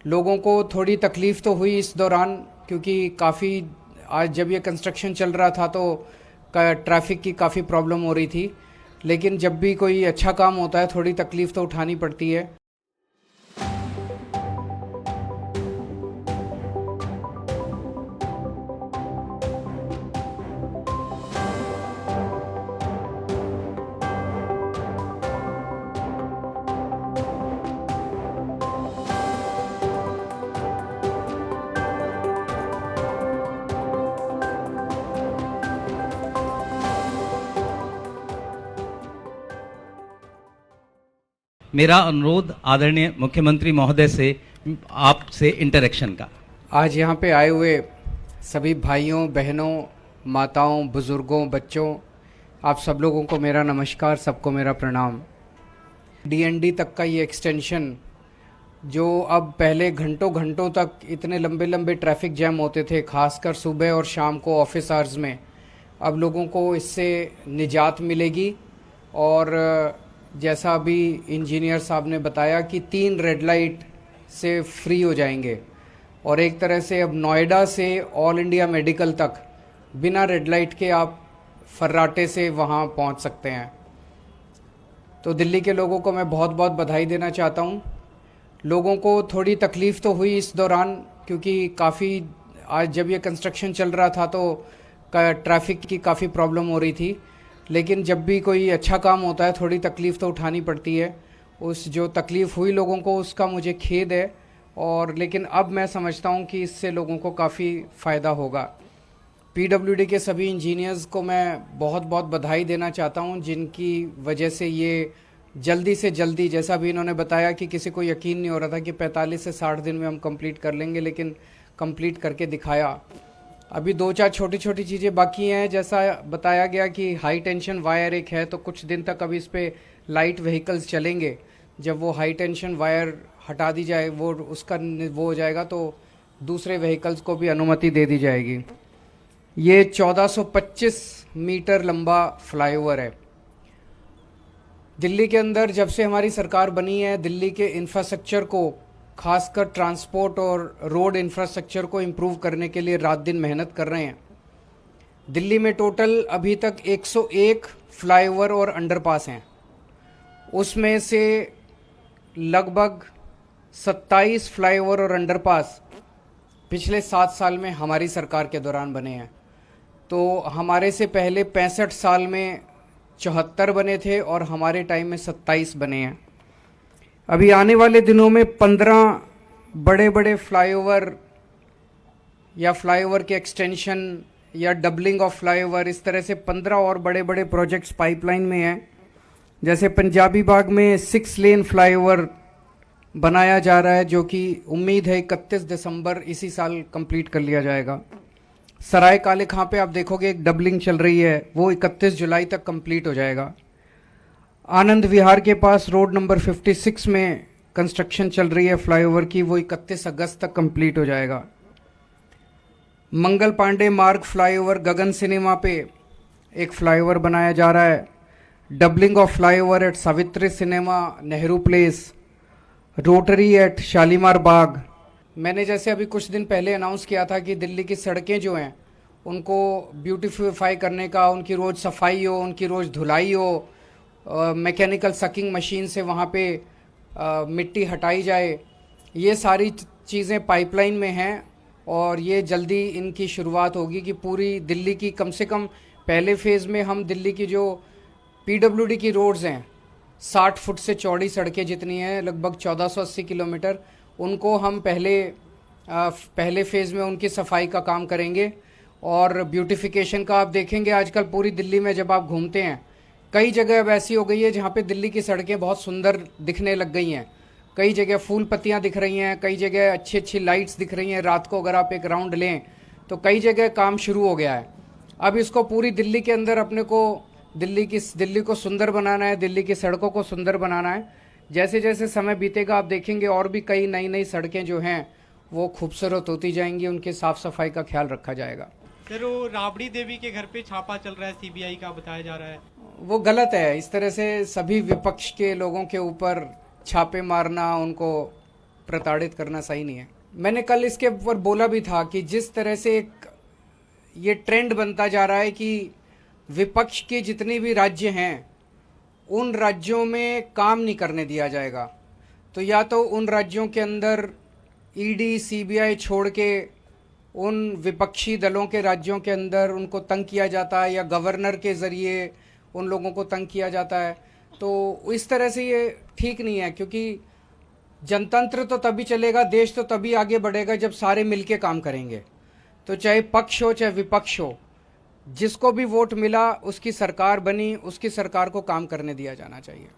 लोगों को थोड़ी तकलीफ़ तो हुई इस दौरान, क्योंकि काफ़ी आज जब ये कंस्ट्रक्शन चल रहा था तो ट्रैफिक की काफ़ी प्रॉब्लम हो रही थी। लेकिन जब भी कोई अच्छा काम होता है थोड़ी तकलीफ़ तो उठानी पड़ती है। मेरा अनुरोध आदरणीय मुख्यमंत्री महोदय से आपसे इंटरेक्शन का। आज यहाँ पे आए हुए सभी भाइयों, बहनों, माताओं, बुज़ुर्गों, बच्चों, आप सब लोगों को मेरा नमस्कार, सबको मेरा प्रणाम। डीएनडी तक का ये एक्सटेंशन, जो अब पहले घंटों घंटों तक इतने लंबे लंबे ट्रैफिक जैम होते थे, खासकर सुबह और शाम को ऑफिस आवर्स में, अब लोगों को इससे निजात मिलेगी। और जैसा अभी इंजीनियर साहब ने बताया कि 3 रेड लाइट से फ्री हो जाएंगे, और एक तरह से अब नोएडा से ऑल इंडिया मेडिकल तक बिना रेड लाइट के आप फर्राटे से वहाँ पहुँच सकते हैं। तो दिल्ली के लोगों को मैं बहुत बहुत बधाई देना चाहता हूँ। लोगों को थोड़ी तकलीफ़ तो हुई इस दौरान, क्योंकि काफ़ी आज जब ये कंस्ट्रक्शन चल रहा था तो ट्रैफिक की काफ़ी प्रॉब्लम हो रही थी। लेकिन जब भी कोई अच्छा काम होता है थोड़ी तकलीफ़ तो उठानी पड़ती है। उस जो तकलीफ़ हुई लोगों को उसका मुझे खेद है, और लेकिन अब मैं समझता हूँ कि इससे लोगों को काफ़ी फ़ायदा होगा। पीडब्ल्यूडी के सभी इंजीनियर्स को मैं बहुत बहुत बधाई देना चाहता हूँ, जिनकी वजह से ये जल्दी से जल्दी, जैसा भी इन्होंने बताया कि किसी को यकीन नहीं हो रहा था कि 45 से 60 दिन में हम कंप्लीट कर लेंगे, लेकिन कंप्लीट करके दिखाया। अभी 2-4 छोटी छोटी चीज़ें बाकी हैं। जैसा बताया गया कि हाई टेंशन वायर एक है, तो कुछ दिन तक अभी इस पर लाइट व्हीकल्स चलेंगे। जब वो हाई टेंशन वायर हटा दी जाए, वो उसका वो हो जाएगा, तो दूसरे व्हीकल्स को भी अनुमति दे दी जाएगी। ये 1425 मीटर लंबा फ्लाईओवर है। दिल्ली के अंदर जब से हमारी सरकार बनी है, दिल्ली के इंफ्रास्ट्रक्चर को, खासकर ट्रांसपोर्ट और रोड इंफ्रास्ट्रक्चर को इम्प्रूव करने के लिए रात दिन मेहनत कर रहे हैं। दिल्ली में टोटल अभी तक 101 फ्लाईओवर और अंडरपास हैं। उसमें से लगभग 27 फ्लाईओवर और अंडरपास पिछले 7 साल में हमारी सरकार के दौरान बने हैं। तो हमारे से पहले 65 साल में 74 बने थे और हमारे टाइम में 27 बने हैं। अभी आने वाले दिनों में 15 बड़े बड़े फ्लाईओवर या फ्लाईओवर के एक्सटेंशन या डबलिंग ऑफ फ्लाईओवर, इस तरह से 15 और बड़े बड़े प्रोजेक्ट्स पाइपलाइन में हैं। जैसे पंजाबी बाग में 6 लेन फ्लाईओवर बनाया जा रहा है, जो कि उम्मीद है 31 दिसंबर इसी साल कंप्लीट कर लिया जाएगा। सराय काले खां पे आप देखोगे एक डबलिंग चल रही है, वो 31 जुलाई तक कंप्लीट हो जाएगा। आनंद विहार के पास रोड नंबर 56 में कंस्ट्रक्शन चल रही है फ्लाईओवर की, वो 31 अगस्त तक कंप्लीट हो जाएगा। मंगल पांडे मार्ग फ्लाईओवर, गगन सिनेमा पे एक फ्लाईओवर बनाया जा रहा है। Doubling of flyover at Savitri cinema, Nehru place, rotary at Shalimar Bagh. मैंने जैसे अभी कुछ दिन पहले अनाउंस किया था कि दिल्ली की सड़कें जो हैं उनको ब्यूटीफाई करने का, उनकी रोज़ सफाई हो, उनकी रोज़ धुलाई हो, मैकेनिकल सकिंग मशीन से वहाँ पे मिट्टी हटाई जाए। ये सारी चीज़ें पाइपलाइन में हैं और ये जल्दी इनकी शुरुआत होगी कि पूरी दिल्ली की, कम से कम पहले फेज़ में हम दिल्ली की जो पीडब्ल्यूडी की रोड्स हैं 60 फुट से चौड़ी सड़कें जितनी हैं, लगभग 1480 किलोमीटर, उनको हम पहले फेज़ में उनकी सफाई का काम करेंगे। और ब्यूटिफिकेशन का आप देखेंगे आजकल पूरी दिल्ली में जब आप घूमते हैं, कई जगह अब ऐसी हो गई है जहाँ पे दिल्ली की सड़कें बहुत सुंदर दिखने लग गई हैं। कई जगह फूल पत्तियाँ दिख रही हैं, कई जगह अच्छी अच्छी लाइट्स दिख रही हैं। रात को अगर आप एक राउंड लें तो कई जगह काम शुरू हो गया है। अब इसको पूरी दिल्ली के अंदर अपने को दिल्ली को सुंदर बनाना है, दिल्ली की सड़कों को सुंदर बनाना है। जैसे जैसे समय बीतेगा आप देखेंगे और भी कई नई नई सड़कें जो हैं वो खूबसूरत होती जाएंगी, उनकी साफ़ सफाई का ख्याल रखा जाएगा। सर, वो राबड़ी देवी के घर पे छापा चल रहा है सीबीआई का, बताया जा रहा है, वो गलत है। इस तरह से सभी विपक्ष के लोगों के ऊपर छापे मारना, उनको प्रताड़ित करना सही नहीं है। मैंने कल इसके ऊपर बोला भी था कि जिस तरह से एक ये ट्रेंड बनता जा रहा है कि विपक्ष के जितने भी राज्य हैं उन राज्यों में काम नहीं करने दिया जाएगा, तो या तो उन राज्यों के अंदर ईडी सीबीआई छोड़ के उन विपक्षी दलों के राज्यों के अंदर उनको तंग किया जाता है या गवर्नर के ज़रिए उन लोगों को तंग किया जाता है। तो इस तरह से ये ठीक नहीं है, क्योंकि जनतंत्र तो तभी चलेगा, देश तो तभी आगे बढ़ेगा जब सारे मिलके काम करेंगे। तो चाहे पक्ष हो चाहे विपक्ष हो, जिसको भी वोट मिला उसकी सरकार बनी, उसकी सरकार को काम करने दिया जाना चाहिए।